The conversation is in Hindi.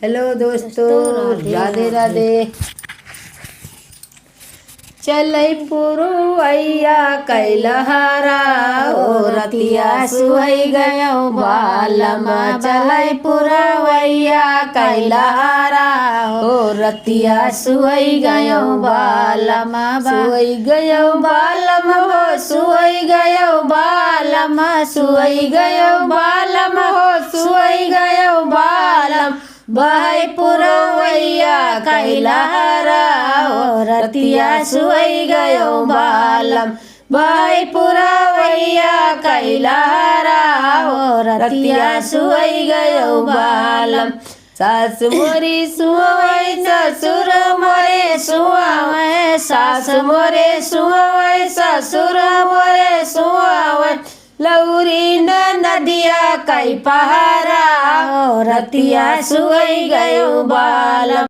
हेलो दोस्तों, राधे राधे। चलै पुरुवैया कैलहरा ओ रतिया सुहै गयो बालमा। चलै पुरुवैया कैलहरा ओ रतिया सुहै गयो बालमा। सुहै गयो बालमा हो, सुहै गयो बालमा। सुहै गयो बालमा हो, सुहै गयो बालम। बहै पुरुवैया कैलहरा ओ रतिया सुहै गयो बालम। बहै पुरुवैया कैलहरा ओ रतिया सुहै गयो बालम। सास मोरी सुहै ससुर मोरे सुहावै। सास मोरे सुहावै ससुर मोरे सुहावै। लौरी न नदिया कै पहारा ओ रतिया सुहै गयो